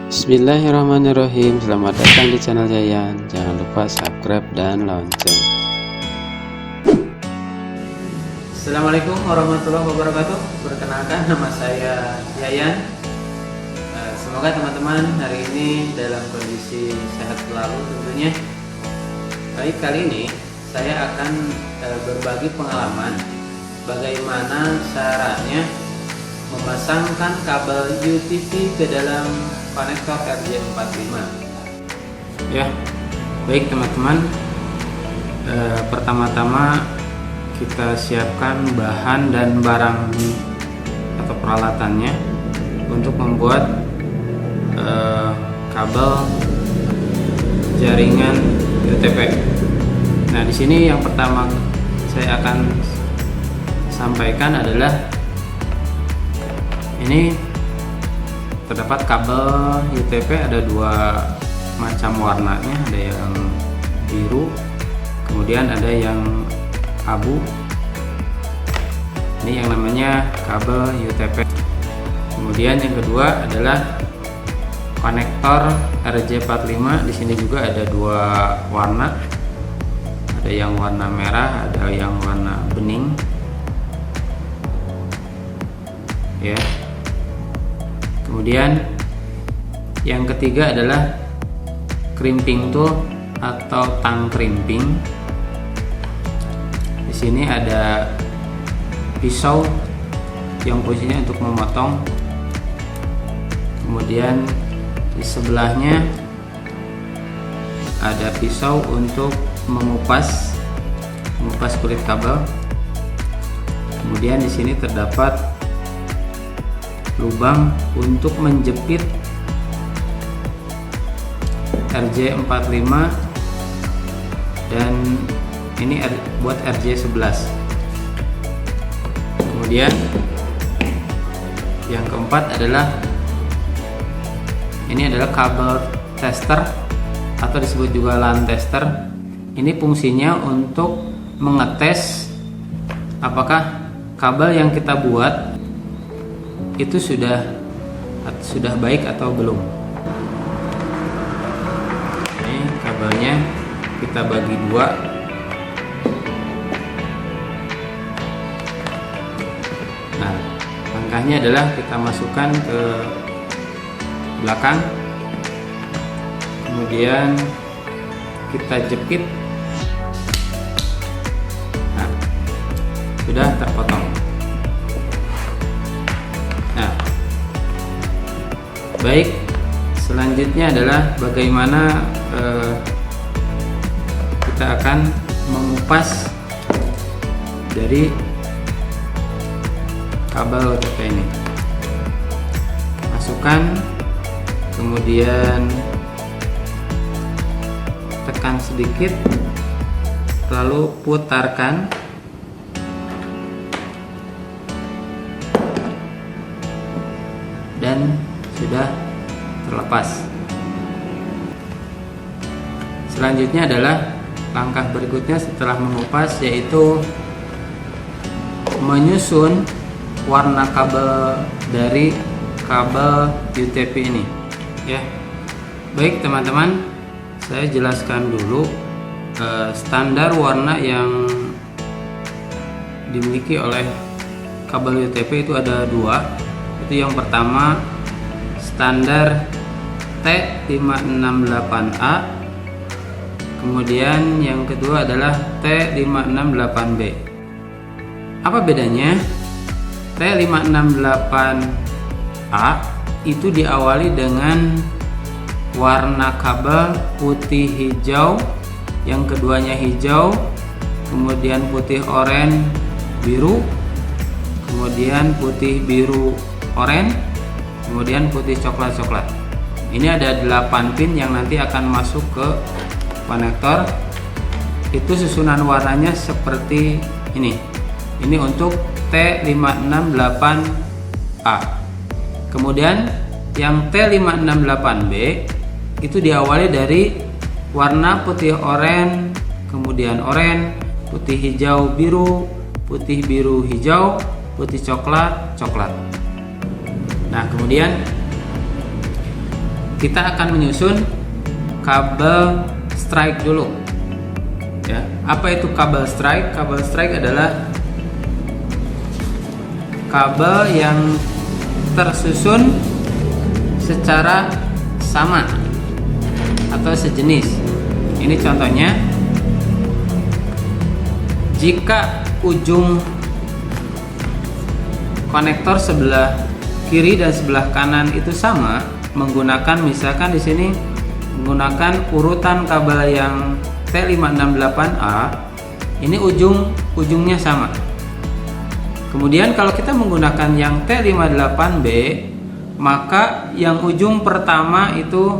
Bismillahirrahmanirrahim. Selamat datang di channel Yayan. Jangan lupa subscribe dan lonceng. Assalamualaikum warahmatullahi wabarakatuh. Perkenalkan, nama saya Yayan. Semoga teman-teman hari ini dalam kondisi sehat selalu tentunya. Baik, kali ini saya akan berbagi pengalaman bagaimana caranya memasangkan kabel UTP ke dalam konektor RJ45. Ya, baik teman-teman. Pertama-tama kita siapkan bahan dan barang atau peralatannya untuk membuat kabel jaringan UTP. Nah, di sini yang pertama saya akan sampaikan adalah ini terdapat kabel UTP, ada dua macam warnanya, ada yang biru, kemudian ada yang abu. Ini yang namanya kabel UTP. Kemudian yang kedua adalah konektor RJ45. Di sini juga ada dua warna, ada yang warna merah, ada yang warna bening. Ya. Kemudian yang ketiga adalah crimping tool atau tang crimping. Di sini ada pisau yang fungsinya untuk memotong. Kemudian di sebelahnya ada pisau untuk mengupas kulit kabel. Kemudian di sini terdapat lubang untuk menjepit RJ45 dan ini buat RJ11. Kemudian yang keempat adalah ini adalah kabel tester atau disebut juga LAN tester. Ini fungsinya untuk mengetes apakah kabel yang kita buat itu sudah baik atau belum. Ini kabelnya kita bagi dua. Nah, langkahnya adalah kita masukkan ke belakang, kemudian kita jepit. Nah, sudah terpotong. Nah, baik, selanjutnya adalah bagaimana kita akan mengupas dari kabel UTP ini. Masukkan, kemudian tekan sedikit, lalu putarkan. Dan sudah terlepas. Selanjutnya adalah langkah berikutnya setelah mengupas, yaitu menyusun warna kabel dari kabel UTP ini. Ya, baik teman-teman, saya jelaskan dulu standar warna yang dimiliki oleh kabel UTP itu ada dua. Itu yang pertama standar T568A, kemudian yang kedua adalah T568B. Apa bedanya? T568A itu diawali dengan warna kabel putih hijau, yang keduanya hijau, kemudian putih oranye biru, kemudian putih biru oranye, kemudian putih coklat. Ini ada 8 pin yang nanti akan masuk ke konektor. Itu susunan warnanya seperti ini. Ini untuk T568A. Kemudian yang T568B itu diawali dari warna putih oranye, kemudian oranye, putih hijau biru, putih biru hijau, putih coklat. Nah, kemudian kita akan menyusun kabel strike dulu. Ya, apa itu kabel strike? Kabel strike adalah kabel yang tersusun secara sama atau sejenis. Ini contohnya, jika ujung konektor sebelah kiri dan sebelah kanan itu sama, menggunakan misalkan di sini menggunakan urutan kabel yang T568A, ini ujungnya sama. Kemudian kalau kita menggunakan yang T58B, maka yang ujung pertama itu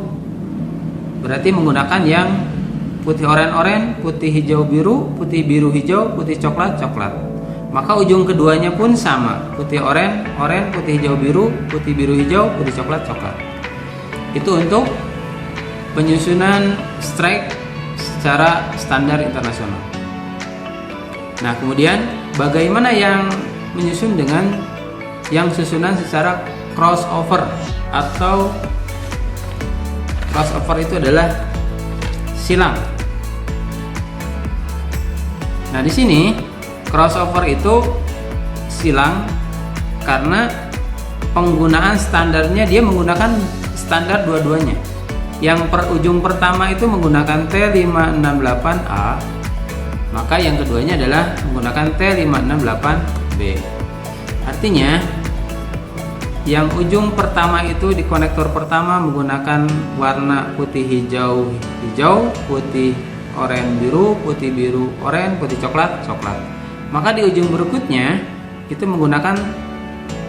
berarti menggunakan yang putih oranye, putih hijau biru, putih biru hijau, putih coklat coklat. Maka ujung keduanya pun sama, putih oranye, putih hijau biru, putih biru hijau, putih coklat coklat. Itu untuk penyusunan strike secara standar internasional. Nah, kemudian bagaimana yang menyusun dengan yang susunan secara crossover, atau crossover itu adalah silang. Nah, di sini crossover itu silang karena penggunaan standarnya dia menggunakan standar dua-duanya. Yang ujung pertama itu menggunakan T568A, maka yang keduanya adalah menggunakan T568B. Artinya yang ujung pertama itu di konektor pertama menggunakan warna putih hijau hijau, putih oranye biru, putih biru oranye, putih coklat coklat. Maka di ujung berikutnya itu menggunakan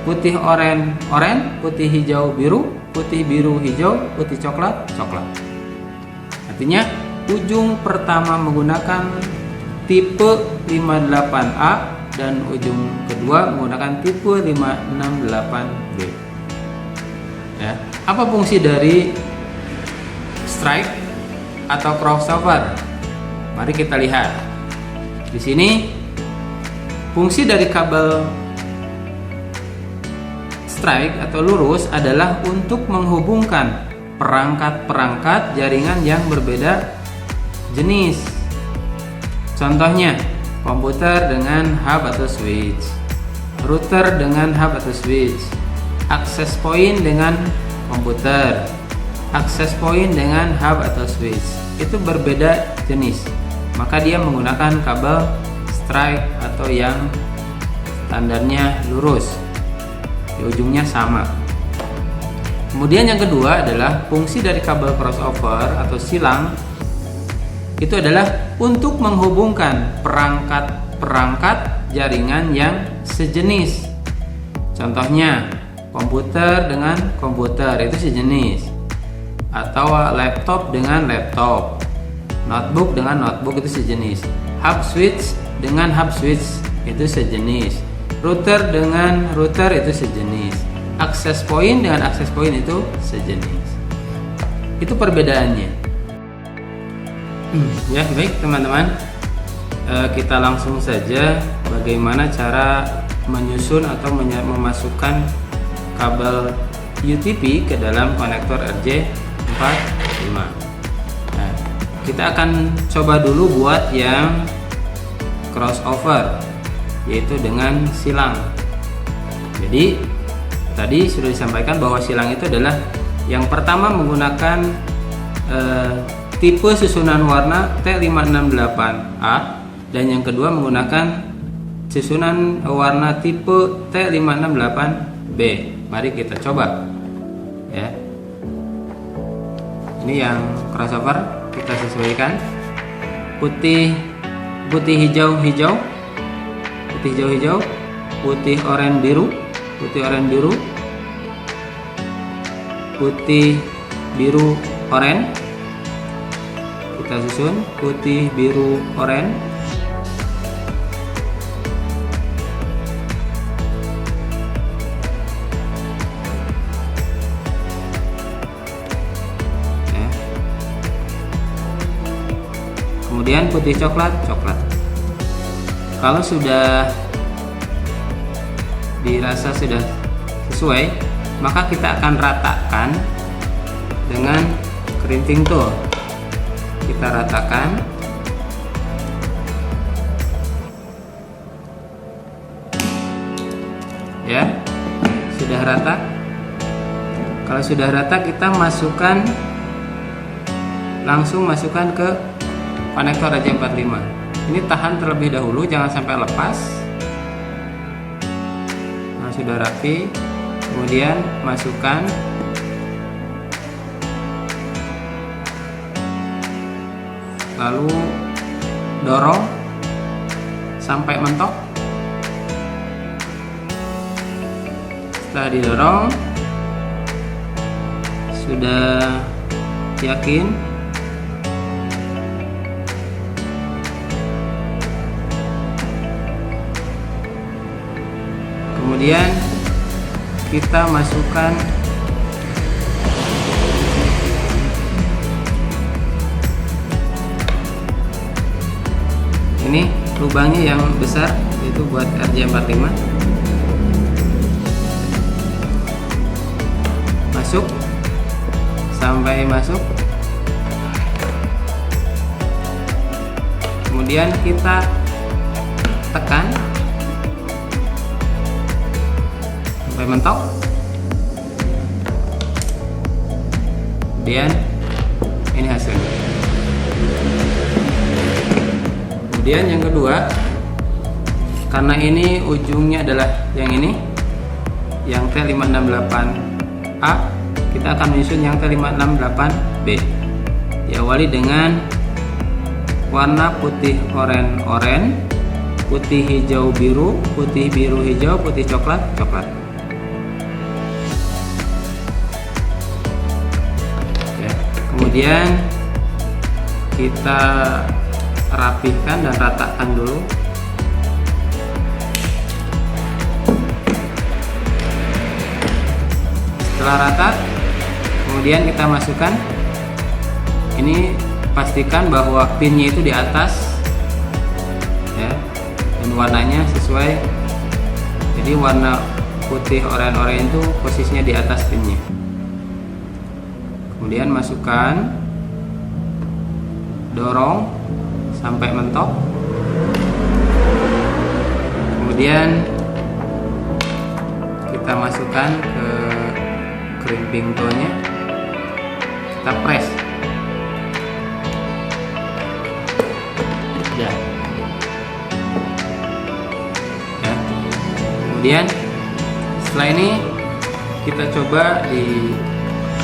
putih oranye putih hijau biru, putih biru hijau, putih coklat coklat. Artinya ujung pertama menggunakan tipe 58A dan ujung kedua menggunakan tipe 568B. Ya, apa fungsi dari strike atau crossover? Mari kita lihat. Di sini fungsi dari kabel strike atau lurus adalah untuk menghubungkan perangkat-perangkat jaringan yang berbeda jenis. Contohnya, komputer dengan hub atau switch, router dengan hub atau switch, access point dengan komputer, access point dengan hub atau switch. Itu berbeda jenis. Maka dia menggunakan kabel strike atau yang standarnya lurus. Di ujungnya sama. Kemudian yang kedua adalah fungsi dari kabel crossover atau silang, itu adalah untuk menghubungkan perangkat-perangkat jaringan yang sejenis. Contohnya komputer dengan komputer itu sejenis, atau laptop dengan laptop, notebook dengan notebook itu sejenis, hub switch dengan hub switch itu sejenis, router dengan router itu sejenis, access point dengan access point itu sejenis. Itu perbedaannya. Ya, baik teman-teman, kita langsung saja bagaimana cara menyusun atau memasukkan kabel UTP ke dalam konektor RJ45. Nah, kita akan coba dulu buat yang crossover, yaitu dengan silang. Jadi tadi sudah disampaikan bahwa silang itu adalah yang pertama menggunakan tipe susunan warna T568A, dan yang kedua menggunakan susunan warna tipe T568B. Mari kita coba. Ya. Ini yang crossover kita sesuaikan. Putih hijau hijau, putih hijau hijau, putih oranye biru, putih oranye biru, putih biru oranye. Kita susun putih biru oranye, ya. Kemudian putih coklat coklat. Kalau sudah dirasa sudah sesuai, maka kita akan ratakan dengan crimping tool, kita ratakan. Ya, sudah rata. Kalau sudah rata, kita langsung masukkan ke konektor RJ45. Ini tahan terlebih dahulu, jangan sampai lepas. Nah, sudah rapi, kemudian masukkan. Lalu dorong sampai mentok. Setelah didorong, sudah yakin, kemudian kita masukkan ini lubangnya yang besar, itu buat RJ45. Masuk sampai masuk, kemudian kita tekan sampai mentok, kemudian ini hasilnya. Kemudian yang kedua, karena ini ujungnya adalah yang ini, yang T568A, kita akan menyusun yang T568B. Diawali dengan warna putih oranye, putih hijau biru, putih biru hijau, putih coklat coklat. Ya, kemudian kita rapihkan dan ratakan dulu. Setelah rata, kemudian kita masukkan. Ini pastikan bahwa pinnya itu di atas, ya, dan warnanya sesuai. Jadi warna putih oranye itu posisinya di atas pinnya. Kemudian masukkan, dorong sampai mentok. Kemudian kita masukkan ke crimping toolnya, kita press. Ya. Kemudian setelah ini kita coba di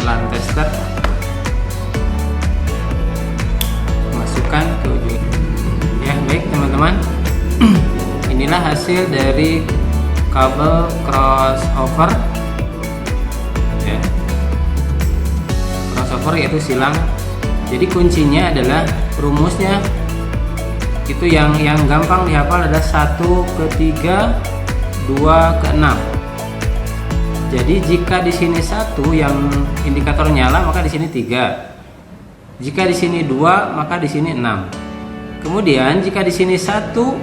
LAN tester, masukkan ke ujung. Ya, baik teman-teman. Inilah hasil dari kabel crossover. Ya. Crossover yaitu silang. Jadi kuncinya adalah rumusnya itu yang gampang dihafal adalah 1 ke 3, 2 ke 6. Jadi jika di sini 1 yang indikator nyala, maka di sini 3. Jika di sini 2, maka di sini 6. Kemudian jika di sini 1,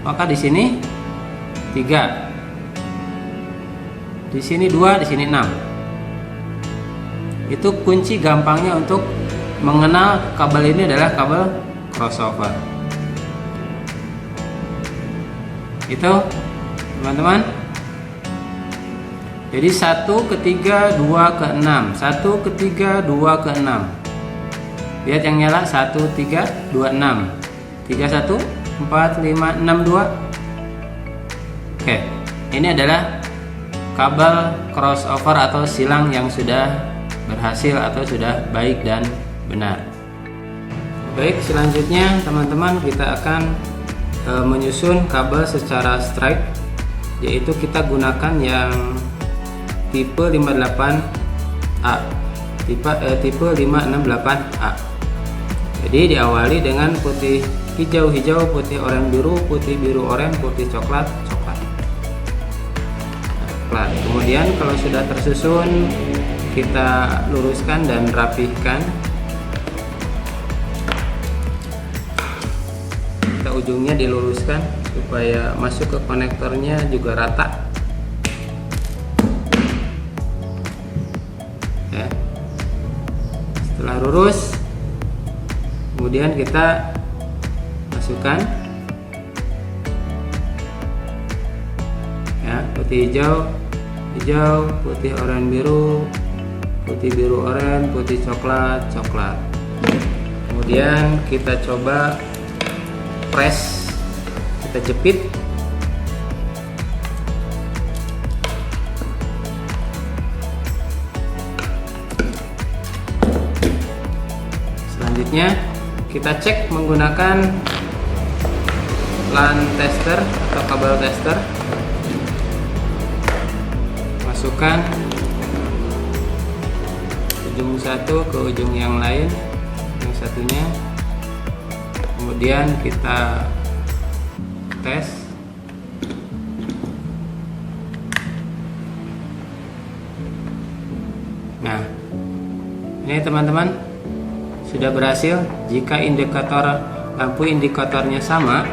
maka di sini 3. Di sini 2, di sini 6. Itu kunci gampangnya untuk mengenal kabel ini adalah kabel crossover. Itu teman-teman. Jadi 1 ke 3, 2 ke 6, 1 ke 3, 2 ke 6. Lihat yang nyala 1, 3, 2, 6, 3, 1, 4, 5, 6, 2. Oke, ini adalah kabel crossover atau silang yang sudah berhasil atau sudah baik dan benar. Baik, selanjutnya teman-teman kita akan menyusun kabel secara straight, yaitu kita gunakan yang tipe 58A, tipe 568A. Jadi diawali dengan putih hijau hijau, putih oranye biru, putih biru oranye, putih coklat coklat. Kemudian kalau sudah tersusun, kita luruskan dan rapihkan. Ujungnya diluruskan supaya masuk ke konektornya juga rata. Ya. Setelah lurus, kemudian kita masukkan ya, putih hijau, hijau, putih oranye biru, putih biru oranye, putih coklat, coklat. Kemudian kita coba press, kita jepit. Selanjutnya kita cek menggunakan LAN tester atau kabel tester. Masukkan ujung satu ke ujung yang lain, yang satunya. Kemudian kita tes. Nah, ini teman-teman sudah berhasil. Jika indikator lampu indikatornya sama,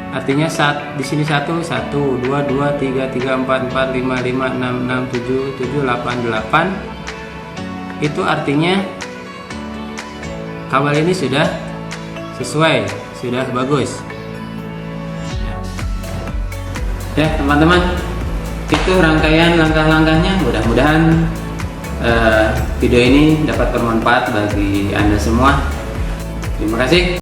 artinya saat di sini 1 2 2 3 3 4 4 5 5 6 6 7 7 8 8, itu artinya kabel ini sudah sesuai, sudah bagus. Ya teman-teman, itu rangkaian langkah-langkahnya. Mudah-mudahan video ini dapat bermanfaat bagi Anda semua. Terima kasih.